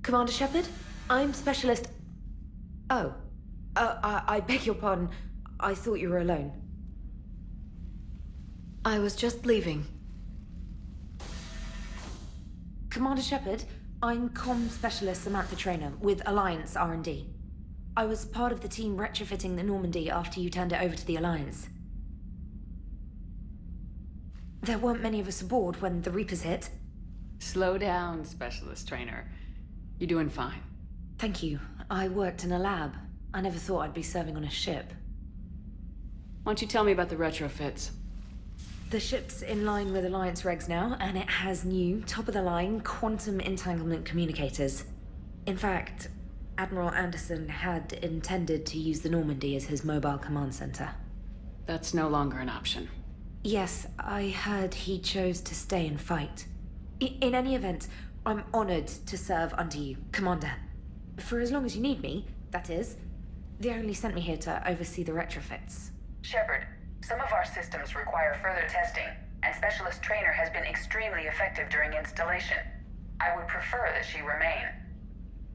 Commander Shepard, I'm Specialist... Oh. I beg your pardon. I thought you were alone. I was just leaving. Commander Shepard, I'm Comm Specialist Samantha Traynor with Alliance R&D. I was part of the team retrofitting the Normandy after you turned it over to the Alliance. There weren't many of us aboard when the Reapers hit. Slow down, Specialist Traynor. You're doing fine. Thank you. I worked in a lab. I never thought I'd be serving on a ship. Why don't you tell me about the retrofits? The ship's in line with Alliance regs now, and it has new, top-of-the-line quantum entanglement communicators. In fact, Admiral Anderson had intended to use the Normandy as his mobile command center. That's no longer an option. Yes, I heard he chose to stay and fight. In any event, I'm honored to serve under you, Commander. For as long as you need me, that is. They only sent me here to oversee the retrofits. Shepard, some of our systems require further testing, and Specialist Traynor has been extremely effective during installation. I would prefer that she remain.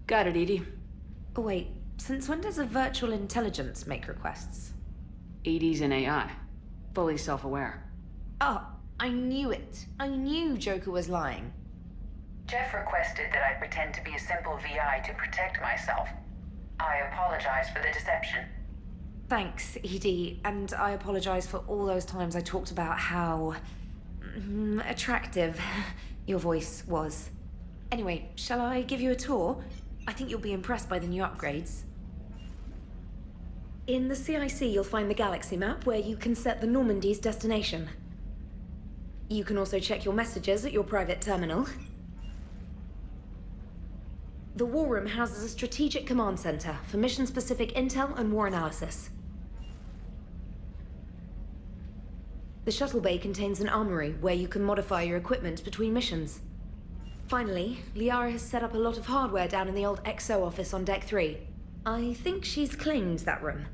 Got it, Edie. Oh, wait, since when does a virtual intelligence make requests? Edie's an AI. Fully self-aware. Oh, I knew it. I knew Joker was lying. Jeff requested that I pretend to be a simple VI to protect myself. I apologize for the deception. Thanks, Edie, and I apologize for all those times I talked about how... attractive your voice was. Anyway, shall I give you a tour? I think you'll be impressed by the new upgrades. In the CIC, you'll find the galaxy map where you can set the Normandy's destination. You can also check your messages at your private terminal. The War Room houses a strategic command center for mission-specific intel and war analysis. The shuttle bay contains an armory where you can modify your equipment between missions. Finally, Liara has set up a lot of hardware down in the old XO office on Deck 3. I think she's claimed that room.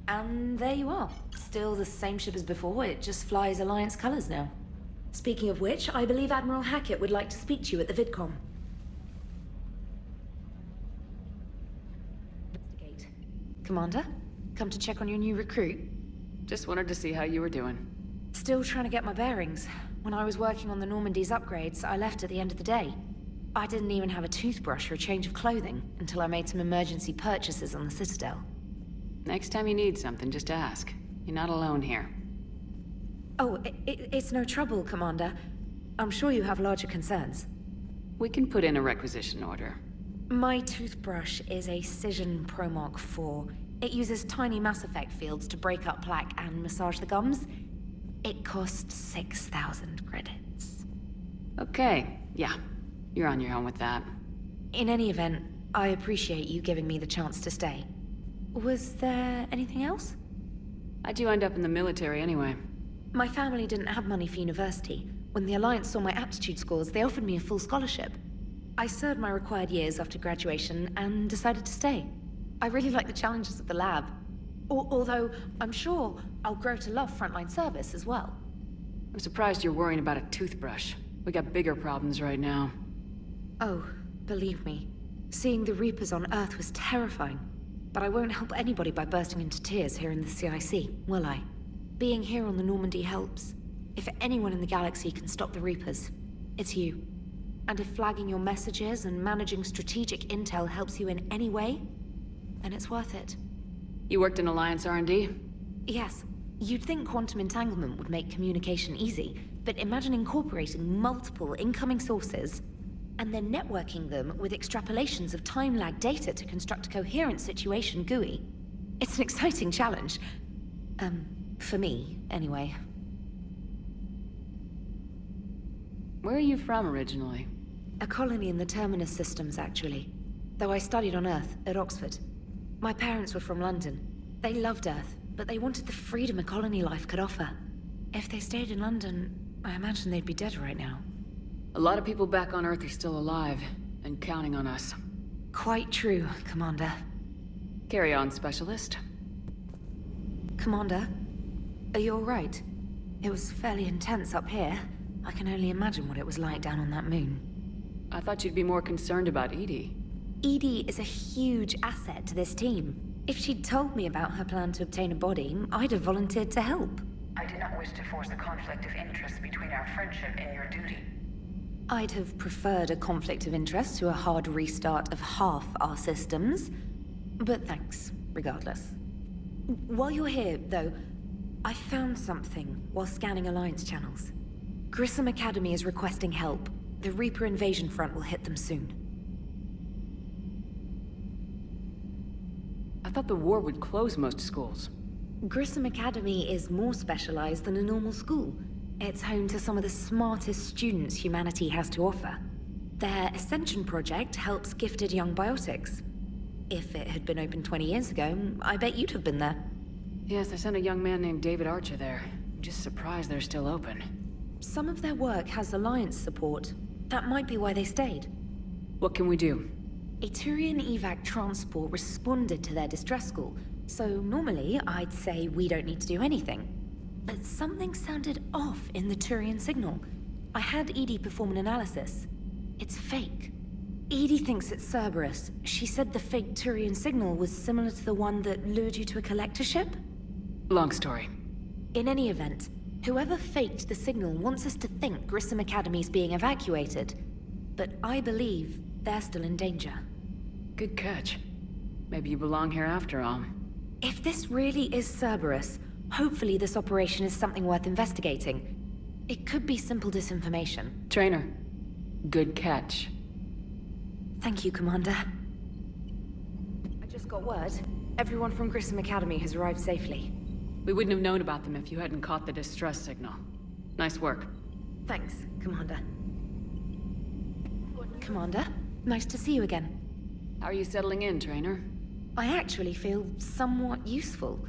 And there you are. Still the same ship as before, it just flies Alliance colors now. Speaking of which, I believe Admiral Hackett would like to speak to you at the VidCom. Commander, come to check on your new recruit? Just wanted to see how you were doing. Still trying to get my bearings. When I was working on the Normandy's upgrades, I left at the end of the day. I didn't even have a toothbrush or a change of clothing until I made some emergency purchases on the Citadel. Next time you need something, just ask. You're not alone here. Oh, it's no trouble, Commander. I'm sure you have larger concerns. We can put in a requisition order. My toothbrush is a Cision Pro Mark IV. It uses tiny Mass Effect fields to break up plaque and massage the gums. It costs 6,000 credits. Okay, yeah. You're on your own with that. In any event, I appreciate you giving me the chance to stay. Was there anything else? How'd you end up in the military anyway? My family didn't have money for university. When the Alliance saw my aptitude scores, they offered me a full scholarship. I served my required years after graduation and decided to stay. I really like the challenges of the lab. Although, I'm sure I'll grow to love frontline service as well. I'm surprised you're worrying about a toothbrush. We got bigger problems right now. Oh, believe me. Seeing the Reapers on Earth was terrifying. But I won't help anybody by bursting into tears here in the CIC, will I? Being here on the Normandy helps. If anyone in the galaxy can stop the Reapers, it's you. And if flagging your messages and managing strategic intel helps you in any way, then it's worth it. You worked in Alliance R&D? Yes. You'd think quantum entanglement would make communication easy, but imagine incorporating multiple incoming sources and then networking them with extrapolations of time-lag data to construct a coherent situation GUI. It's an exciting challenge. For me, anyway. Where are you from originally? A colony in the Terminus systems, actually. Though I studied on Earth, at Oxford. My parents were from London. They loved Earth, but they wanted the freedom a colony life could offer. If they stayed in London, I imagine they'd be dead right now. A lot of people back on Earth are still alive, and counting on us. Quite true, Commander. Carry on, Specialist. Commander, are you all right? It was fairly intense up here. I can only imagine what it was like down on that moon. I thought you'd be more concerned about Edie. Edie is a huge asset to this team. If she'd told me about her plan to obtain a body, I'd have volunteered to help. I do not wish to force a conflict of interest between our friendship and your duty. I'd have preferred a conflict of interest to a hard restart of half our systems. But thanks, regardless. While you're here, though, I found something while scanning Alliance channels. Grissom Academy is requesting help. The Reaper invasion front will hit them soon. I thought the war would close most schools. Grissom Academy is more specialized than a normal school. It's home to some of the smartest students humanity has to offer. Their Ascension project helps gifted young biotics. If it had been open 20 years ago, I bet you'd have been there. Yes, I sent a young man named David Archer there. I'm just surprised they're still open. Some of their work has Alliance support. That might be why they stayed. What can we do? A Turian evac transport responded to their distress call, so normally I'd say we don't need to do anything. But something sounded off in the Turian signal. I had Edie perform an analysis. It's fake. Edie thinks it's Cerberus. She said the fake Turian signal was similar to the one that lured you to a collector ship? Long story. In any event, whoever faked the signal wants us to think Grissom Academy's being evacuated. But I believe they're still in danger. Good catch. Maybe you belong here after all. If this really is Cerberus, hopefully this operation is something worth investigating. It could be simple disinformation. Traynor, good catch. Thank you, Commander. I just got word. Everyone from Grissom Academy has arrived safely. We wouldn't have known about them if you hadn't caught the distress signal. Nice work. Thanks, Commander. Commander, nice to see you again. How are you settling in, Traynor? I actually feel somewhat useful.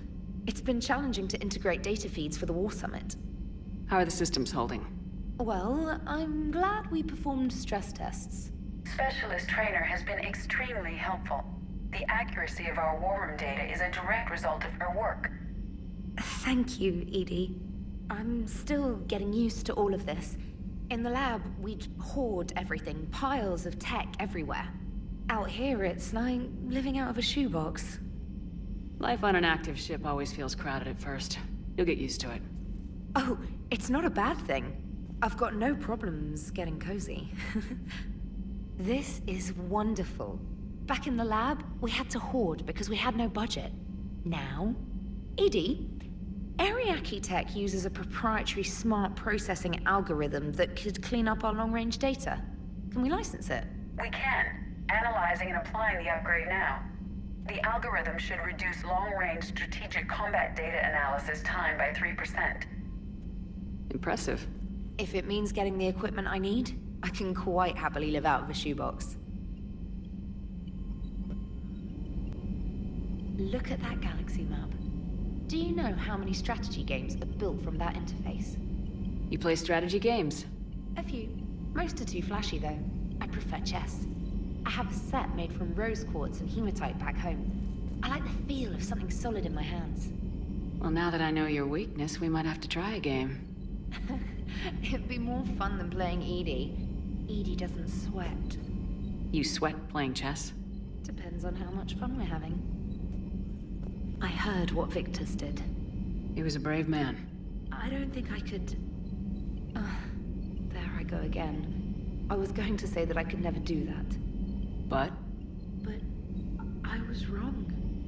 It's been challenging to integrate data feeds for the War Summit. How are the systems holding? Well, I'm glad we performed stress tests. Specialist Traynor has been extremely helpful. The accuracy of our war room data is a direct result of her work. Thank you, Edie. I'm still getting used to all of this. In the lab, we'd hoard everything, piles of tech everywhere. Out here, it's like living out of a shoebox. Life on an active ship always feels crowded at first. You'll get used to it. Oh, it's not a bad thing. I've got no problems getting cozy. This is wonderful. Back in the lab, we had to hoard because we had no budget. Now, Edie, Ariake Tech uses a proprietary smart processing algorithm that could clean up our long-range data. Can we license it? We can. Analyzing and applying the upgrade now. The algorithm should reduce long-range strategic combat data analysis time by 3%. Impressive. If it means getting the equipment I need, I can quite happily live out of a shoebox. Look at that galaxy map. Do you know how many strategy games are built from that interface? You play strategy games? A few. Most are too flashy, though. I prefer chess. I have a set made from rose quartz and hematite back home. I like the feel of something solid in my hands. Well, now that I know your weakness, we might have to try a game. It'd be more fun than playing Edie. Edie doesn't sweat. You sweat playing chess? Depends on how much fun we're having. I heard what Victor's did. He was a brave man. I don't think I could... there I go again. I was going to say that I could never do that. But? But I was wrong.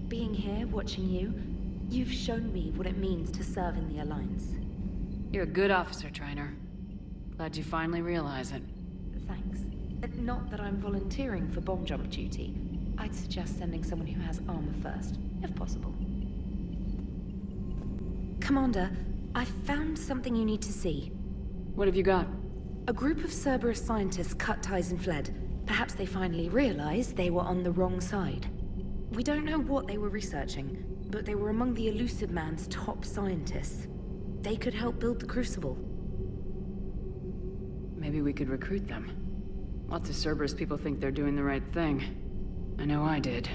Being here, watching you, you've shown me what it means to serve in the Alliance. You're a good officer, Traynor. Glad you finally realize it. Thanks. Not that I'm volunteering for bomb jump duty. I'd suggest sending someone who has armor first, if possible. Commander, I've found something you need to see. What have you got? A group of Cerberus scientists cut ties and fled. Perhaps they finally realized they were on the wrong side. We don't know what they were researching, but they were among the Elusive Man's top scientists. They could help build the Crucible. Maybe we could recruit them. Lots of Cerberus people think they're doing the right thing. I know I did.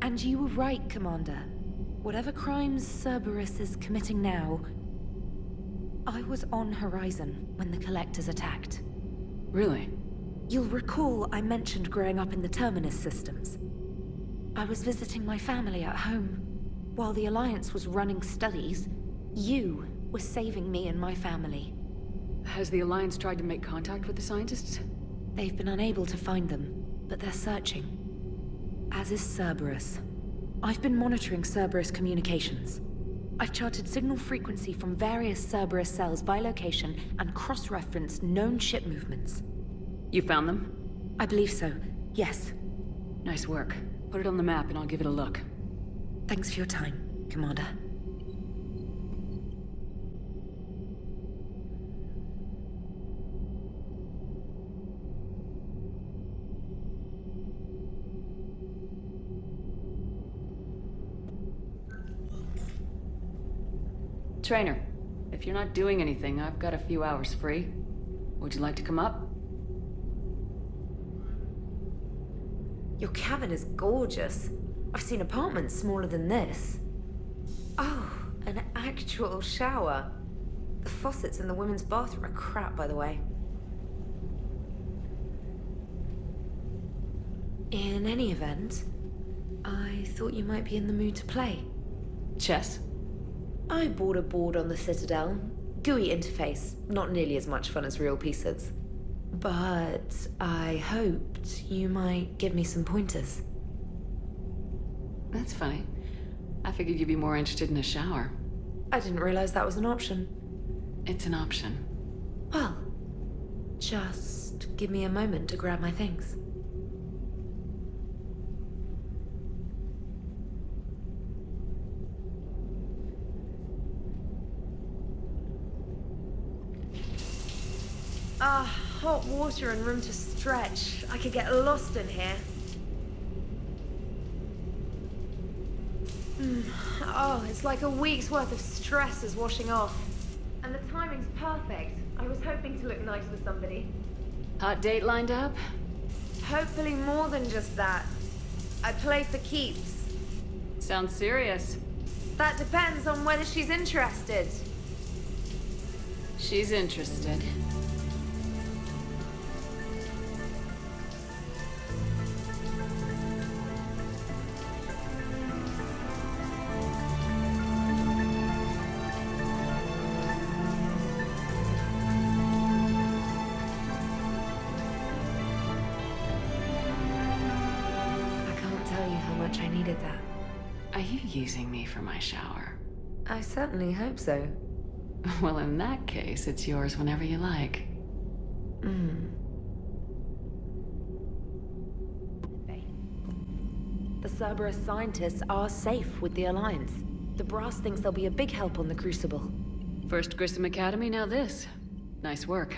And you were right, Commander. Whatever crimes Cerberus is committing now, I was on Horizon when the Collectors attacked. Really? You'll recall I mentioned growing up in the Terminus systems. I was visiting my family at home. While the Alliance was running studies, you were saving me and my family. Has the Alliance tried to make contact with the scientists? They've been unable to find them, but they're searching. As is Cerberus. I've been monitoring Cerberus communications. I've charted signal frequency from various Cerberus cells by location and cross-referenced known ship movements. You found them? I believe so, yes. Nice work. Put it on the map and I'll give it a look. Thanks for your time, Commander. Traynor, if you're not doing anything, I've got a few hours free. Would you like to come up? Your cabin is gorgeous. I've seen apartments smaller than this. Oh, an actual shower. The faucets in the women's bathroom are crap, by the way. In any event, I thought you might be in the mood to play. Chess? I bought a board on the Citadel. GUI interface, not nearly as much fun as real pieces. But I hoped you might give me some pointers. That's funny. I figured you'd be more interested in a shower. I didn't realize that was an option. It's an option. Well, just give me a moment to grab my things. Hot water and room to stretch. I could get lost in here. Oh, it's like a week's worth of stress is washing off. And the timing's perfect. I was hoping to look nice with somebody. Hot date lined up? Hopefully more than just that. I play for keeps. Sounds serious. That depends on whether she's interested. She's interested. I needed that. Are you using me for my shower? I certainly hope so. Well, in that case, it's yours whenever you like. The Cerberus scientists are safe with the Alliance. The brass thinks they'll be a big help on the Crucible. First Grissom Academy, now this. Nice work.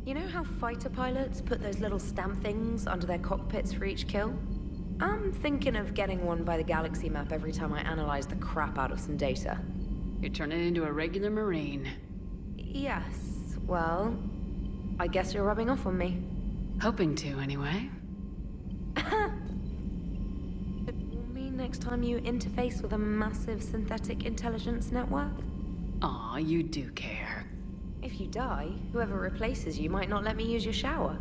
You know how fighter pilots put those little stamp things under their cockpits for each kill? I'm thinking of getting one by the galaxy map every time I analyze the crap out of some data. You're turning into a regular Marine. Yes, well, I guess you're rubbing off on me. Hoping to, anyway. You mean next time you interface with a massive synthetic intelligence network? Aw, you do care. If you die, whoever replaces you might not let me use your shower.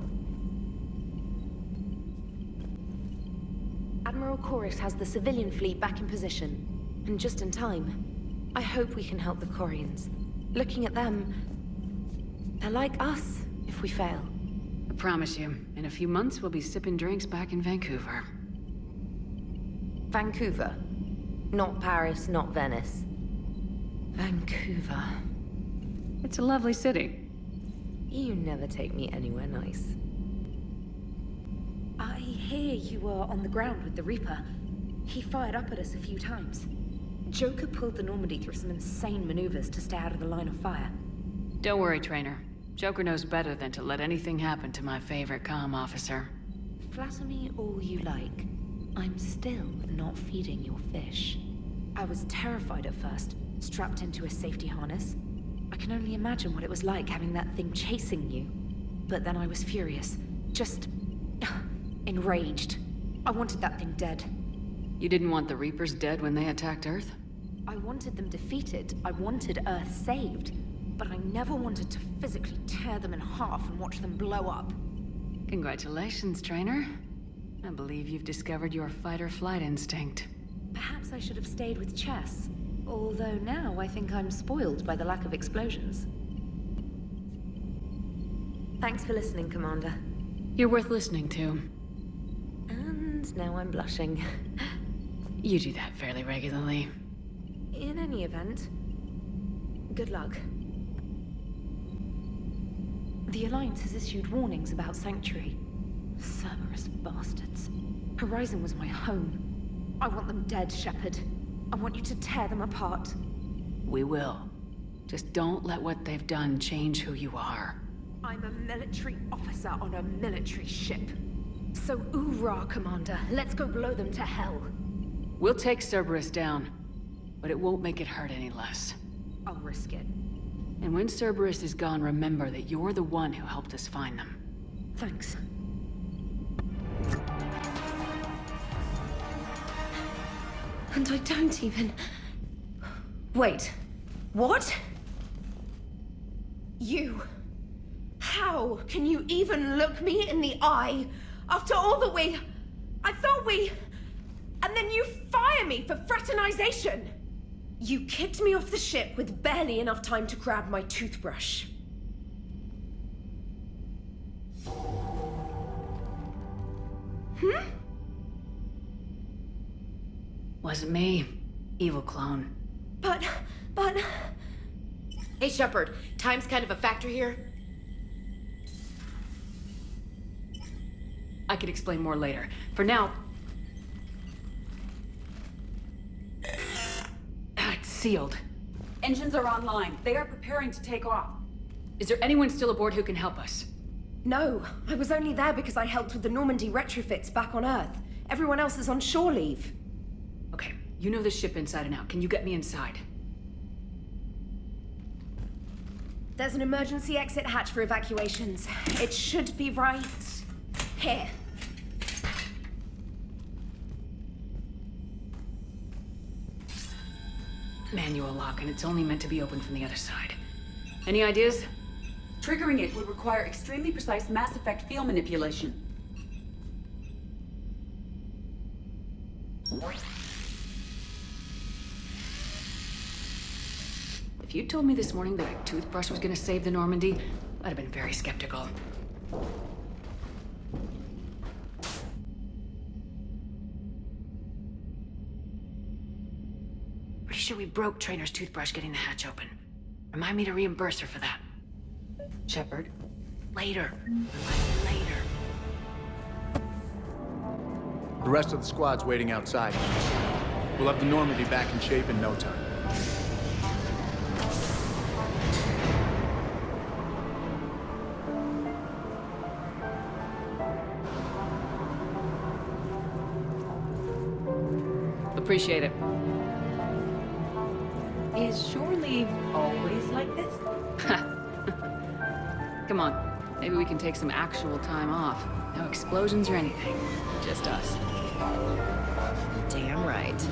Admiral Chorus has the civilian fleet back in position, and just in time. I hope we can help the Corians. Looking at them, they're like us if we fail. I promise you, in a few months we'll be sipping drinks back in Vancouver. Vancouver. Not Paris, not Venice. Vancouver. It's a lovely city. You never take me anywhere nice. I hear you were on the ground with the Reaper. He fired up at us a few times. Joker pulled the Normandy through some insane maneuvers to stay out of the line of fire. Don't worry, Traynor. Joker knows better than to let anything happen to my favorite comm officer. Flatter me all you like. I'm still not feeding your fish. I was terrified at first, strapped into a safety harness. I can only imagine what it was like having that thing chasing you. But then I was furious. Just enraged. I wanted that thing dead. You didn't want the Reapers dead when they attacked Earth? I wanted them defeated. I wanted Earth saved. But I never wanted to physically tear them in half and watch them blow up. Congratulations, Traynor. I believe you've discovered your fight-or-flight instinct. Perhaps I should have stayed with chess. Although now I think I'm spoiled by the lack of explosions. Thanks for listening, Commander. You're worth listening to. And now I'm blushing. You do that fairly regularly. In any event, good luck. The Alliance has issued warnings about Sanctuary. Cerberus bastards. Horizon was my home. I want them dead, Shepard. I want you to tear them apart. We will. Just don't let what they've done change who you are. I'm a military officer on a military ship. So oorah, Commander. Let's go blow them to hell. We'll take Cerberus down, but it won't make it hurt any less. I'll risk it. And when Cerberus is gone, remember that you're the one who helped us find them. Thanks. And I don't even... Wait. What? You... How can you even look me in the eye after all that we... I thought we... And then you fire me for fraternization! You kicked me off the ship with barely enough time to grab my toothbrush. Wasn't me. Evil clone. But... Hey, Shepard. Time's kind of a factor here. I could explain more later. For now... It's sealed. Engines are online. They are preparing to take off. Is there anyone still aboard who can help us? No, I was only there because I helped with the Normandy retrofits back on Earth. Everyone else is on shore leave. Okay, you know the ship inside and out. Can you get me inside? There's an emergency exit hatch for evacuations. It should be right here. Manual lock, and it's only meant to be opened from the other side. Any ideas? Triggering it would require extremely precise Mass Effect field manipulation. If you told me this morning that a toothbrush was gonna save the Normandy, I'd have been very skeptical. Pretty sure we broke Traynor's toothbrush getting the hatch open. Remind me to reimburse her for that. Shepard. Later. Later. The rest of the squad's waiting outside. We'll have the Normandy back in shape in no time. Appreciate it. Is shore leave always like this? Come on. Maybe we can take some actual time off. No explosions or anything. Just us. Damn right.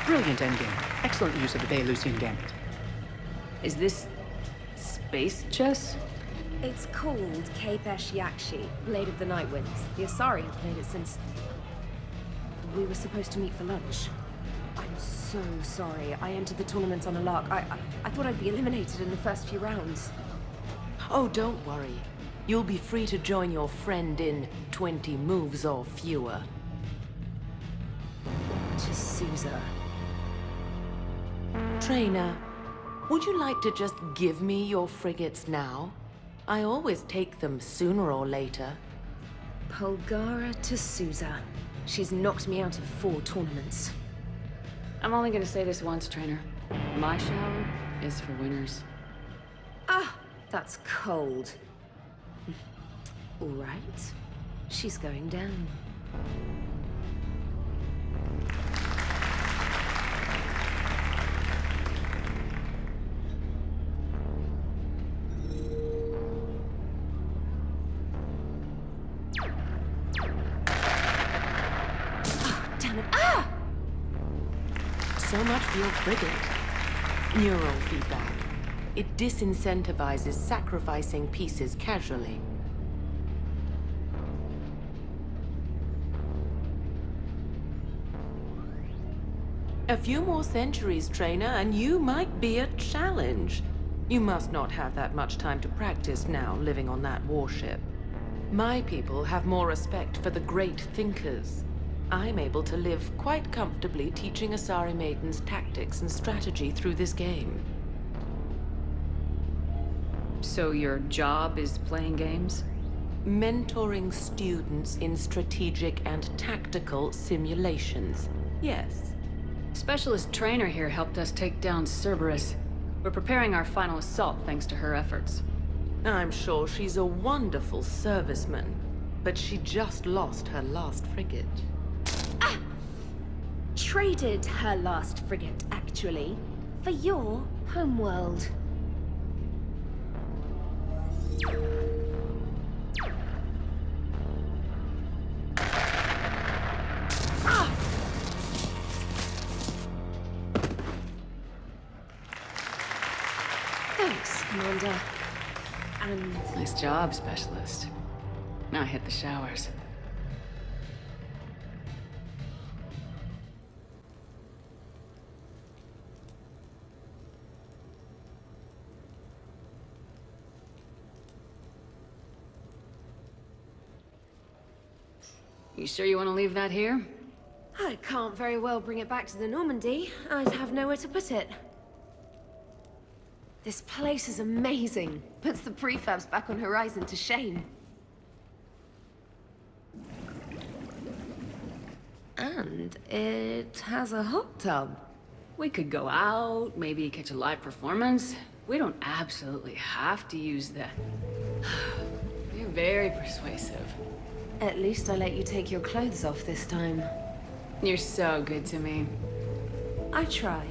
Brilliant endgame. Excellent use of the Baylusian Gambit. Is this... space chess? It's called Kapesh Yakshi, Blade of the Night Winds. The Asari have played it since... we were supposed to meet for lunch. I'm so sorry. I entered the tournament on a lark. I thought I'd be eliminated in the first few rounds. Oh, don't worry. You'll be free to join your friend in 20 moves or fewer. To Sousa. Traynor, would you like to just give me your frigates now? I always take them sooner or later. Polgara to Sousa. She's knocked me out of 4 tournaments. I'm only gonna say this once, Traynor. My shower is for winners. Ah, that's cold. All right. She's going down. Damn it. Ah! So much for your frigate. Neural feedback. It disincentivizes sacrificing pieces casually. A few more centuries, Traynor, and you might be a challenge. You must not have that much time to practice now, living on that warship. My people have more respect for the great thinkers. I'm able to live quite comfortably teaching Asari maidens tactics and strategy through this game. So your job is playing games? Mentoring students in strategic and tactical simulations. Yes. Specialist Traynor here helped us take down Cerberus. We're preparing our final assault thanks to her efforts. I'm sure she's a wonderful serviceman, but she just lost her last frigate. Ah! Traded her last frigate, actually, for your homeworld. Thanks, Commander. And Nice job, Specialist. Now hit the showers. You sure you want to leave that here? I can't very well bring it back to the Normandy. I'd have nowhere to put it. This place is amazing. Puts the prefabs back on Horizon to shame. And it has a hot tub. We could go out, maybe catch a live performance. We don't absolutely have to use the... You're very persuasive. At least I let you take your clothes off this time. You're so good to me. I try.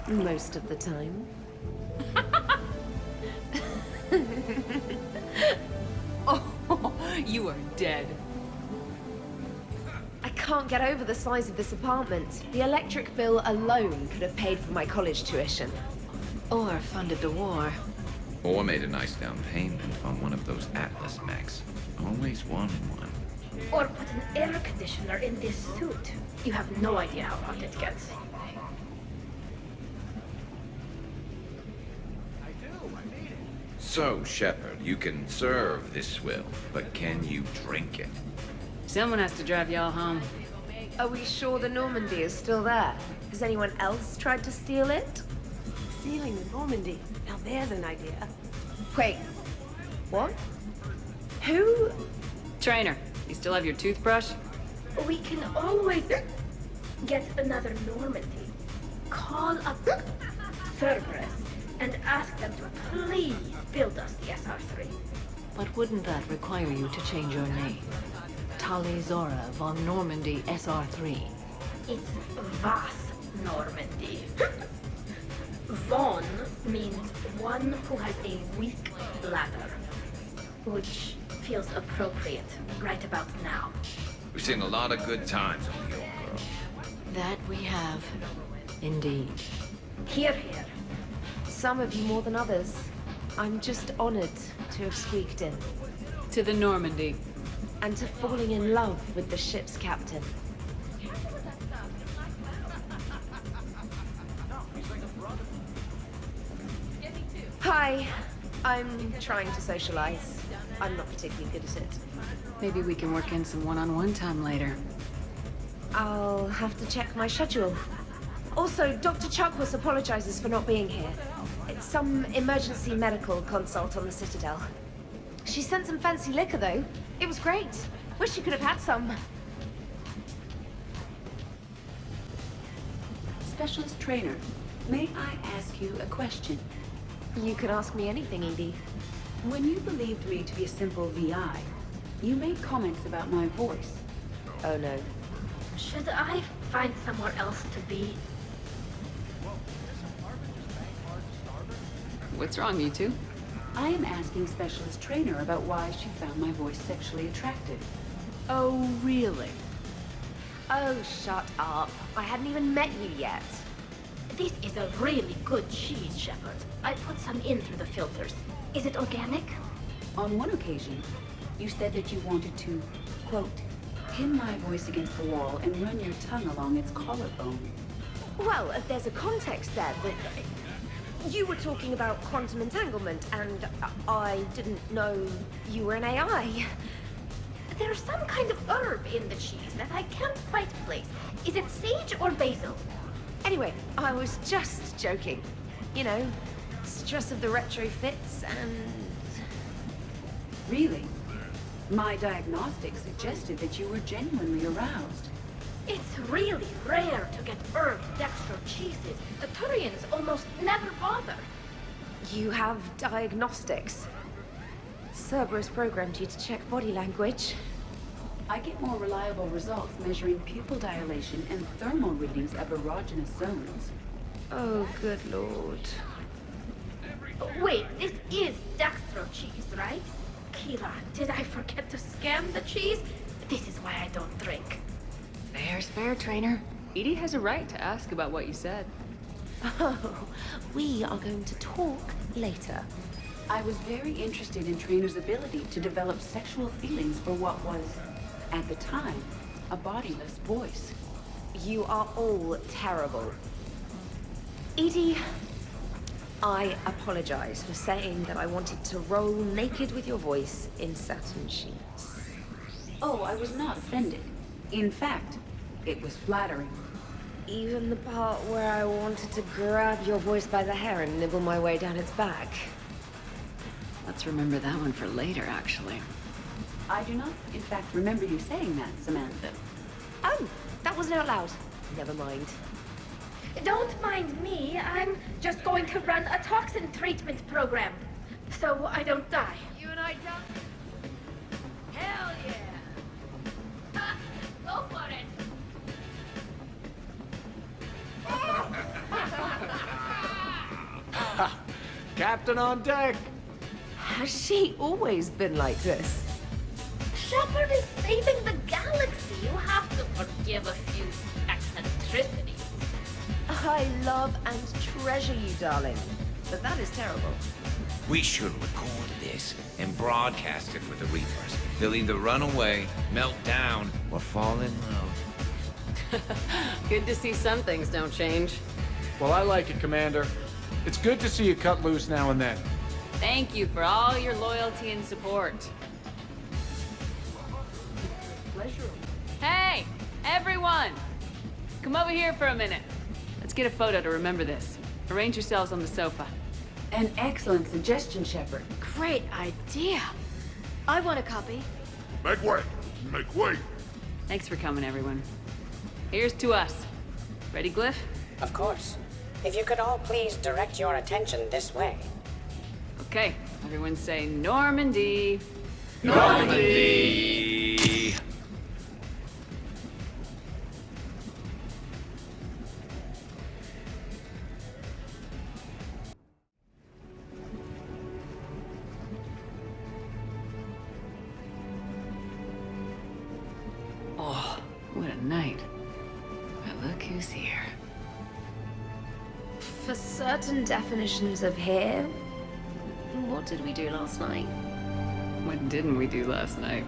Most of the time. Oh, you are dead. I can't get over the size of this apartment. The electric bill alone could have paid for my college tuition. Or funded the war. Or made a nice down payment on one of those Atlas mechs. Always wanted one. Or put an air conditioner in this suit. You have no idea how hot it gets. So, Shepard, you can serve this swill, but can you drink it? Someone has to drive y'all home. Are we sure the Normandy is still there? Has anyone else tried to steal it? Stealing the Normandy. Now there's an idea. Wait. What? Who? Traynor, you still have your toothbrush? We can always get another Normandy. Call up Cerberus and ask them to please build us the SR3. But wouldn't that require you to change your name? Tali Zora von Normandy SR3. It's Vas Normandy. Von means one who has a weak bladder, which feels appropriate right about now. We've seen a lot of good times on the old girl. That we have, indeed. Here, here. Some of you more than others. I'm just honored to have squeaked in. To the Normandy. And to falling in love with the ship's captain. Hi. I'm trying to socialize. I'm not particularly good at it. Maybe we can work in some one-on-one time later. I'll have to check my schedule. Also, Dr. Chuckworth apologizes for not being here. It's some emergency medical consult on the Citadel. She sent some fancy liquor, though. It was great. Wish she could have had some. Specialist Traynor, may I ask you a question? You can ask me anything, Edie. When you believed me to be a simple VI, you made comments about my voice. Oh no. Should I find somewhere else to be? What's wrong, you two? I am asking Specialist Traynor about why she found my voice sexually attractive. Oh, really? Oh, shut up. I hadn't even met you yet. This is a really good cheese, Shepard. I put some in through the filters. Is it organic? On one occasion, you said that you wanted to, quote, pin my voice against the wall and run your tongue along its collarbone. Well, there's a context there, but you were talking about quantum entanglement, and I didn't know you were an AI. There's some kind of herb in the cheese that I can't quite place. Is it sage or basil? Anyway, I was just joking. You know, stress of the retrofits and... Really? My diagnostic suggested that you were genuinely aroused. It's really rare to get herb dextro cheeses. The Turians almost never bother. You have diagnostics. Cerberus programmed you to check body language. I get more reliable results measuring pupil dilation and thermal readings of erogenous zones. Oh, good lord. Wait, this is dextro cheese, right? Kira, did I forget to scan the cheese? This is why I don't drink. Fair's fair, Traynor. Edie has a right to ask about what you said. Oh, we are going to talk later. I was very interested in Traynor's ability to develop sexual feelings for what was, at the time, a bodiless voice. You are all terrible. Edie, I apologize for saying that I wanted to roll naked with your voice in satin sheets. Oh, I was not offended. In fact, it was flattering. Even the part where I wanted to grab your voice by the hair and nibble my way down its back. Let's remember that one for later, actually. I do not, in fact, remember you saying that, Samantha. Oh, that wasn't out loud. Never mind. Don't mind me. I'm just going to run a toxin treatment program, so I don't die. You and I done? Hell yeah! Go for it! Captain on deck! Has she always been like this? Shepard is saving the galaxy. You have to forgive a few eccentricities. I love and treasure you, darling. But that is terrible. We should record this and broadcast it for the Reapers. They'll either run away, melt down, or fall in love. Good to see some things don't change. Well, I like it, Commander. It's good to see you cut loose now and then. Thank you for all your loyalty and support. Pleasure. Hey, everyone! Come over here for a minute. Let's get a photo to remember this. Arrange yourselves on the sofa. An excellent suggestion, Shepard. Great idea. I want a copy. Make way! Make way! Thanks for coming, everyone. Here's to us. Ready, Glyph? Of course. If you could all please direct your attention this way. Okay, everyone say Normandy. Normandy! Oh, what a night. But look who's here. For certain definitions of here, what did we do last night? What didn't we do last night?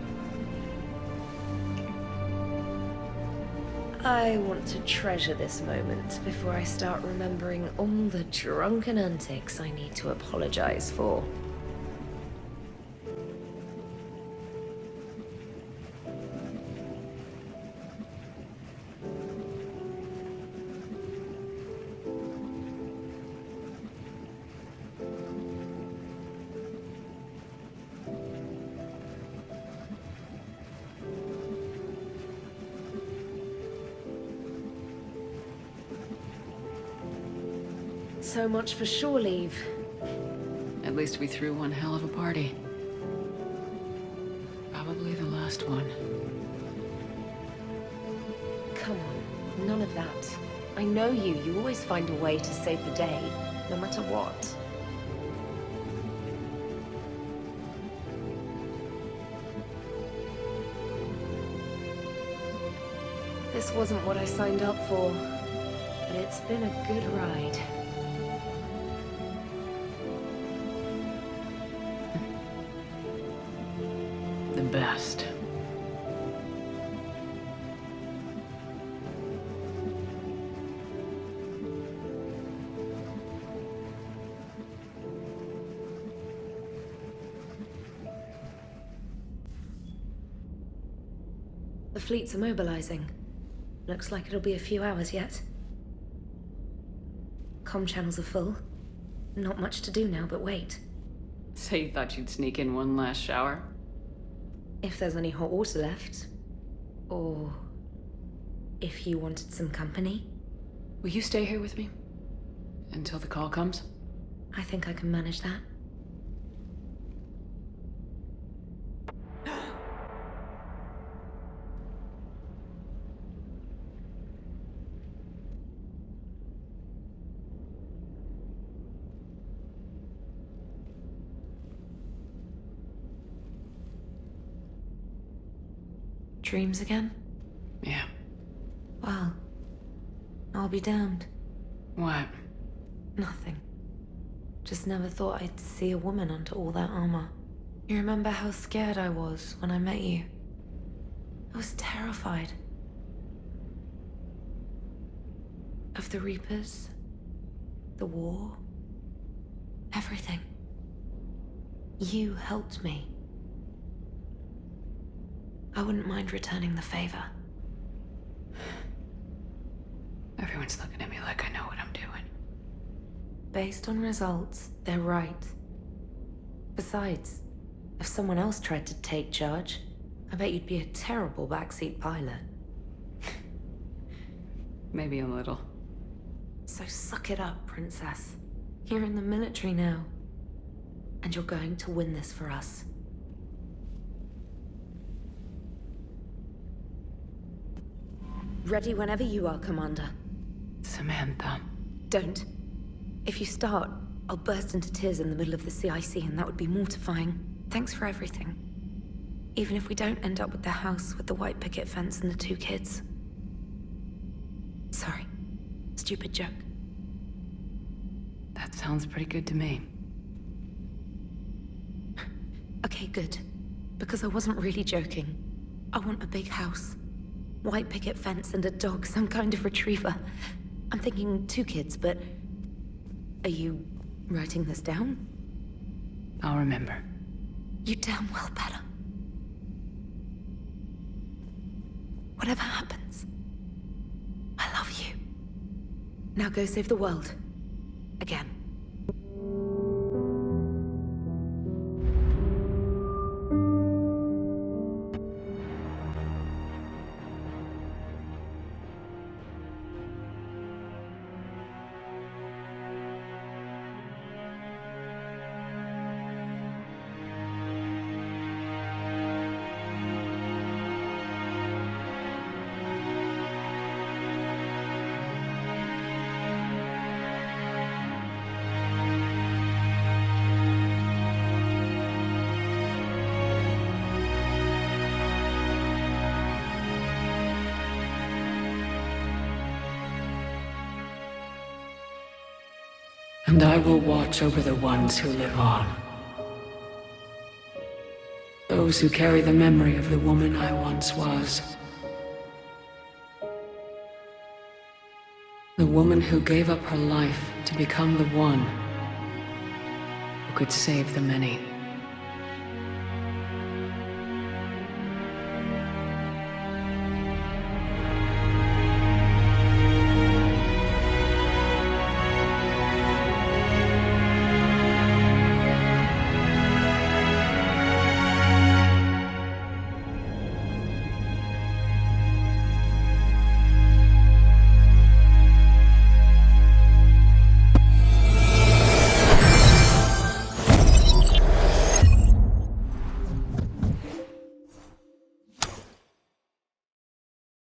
I want to treasure this moment before I start remembering all the drunken antics I need to apologize for. So much for shore leave. At least we threw one hell of a party. Probably the last one. Come on, none of that. I know you. You always find a way to save the day, no matter what. This wasn't what I signed up for, but it's been a good ride. The best. The fleets are mobilizing. Looks like it'll be a few hours yet. Comm channels are full. Not much to do now but wait. So you thought you'd sneak in one last shower? If there's any hot water left. Or if you wanted some company. Will you stay here with me? Until the call comes? I think I can manage that. Dreams again? Yeah. Well, I'll be damned. What? Nothing. Just never thought I'd see a woman under all that armor. You remember how scared I was when I met you? I was terrified. Of the Reapers, the war, everything. You helped me. I wouldn't mind returning the favor. Everyone's looking at me like I know what I'm doing. Based on results, they're right. Besides, if someone else tried to take charge, I bet you'd be a terrible backseat pilot. Maybe a little. So suck it up, Princess. You're in the military now. And you're going to win this for us. Ready whenever you are, Commander. Samantha. Don't. If you start, I'll burst into tears in the middle of the CIC, and that would be mortifying. Thanks for everything. Even if we don't end up with the house with the white picket fence and the 2 kids. Sorry. Stupid joke. That sounds pretty good to me. Okay, good. Because I wasn't really joking. I want a big house. White picket fence and a dog, some kind of retriever. I'm thinking 2 kids, but... Are you writing this down? I'll remember. You damn well better. Whatever happens, I love you. Now go save the world. Again. And I will watch over the ones who live on. Those who carry the memory of the woman I once was. The woman who gave up her life to become the one who could save the many.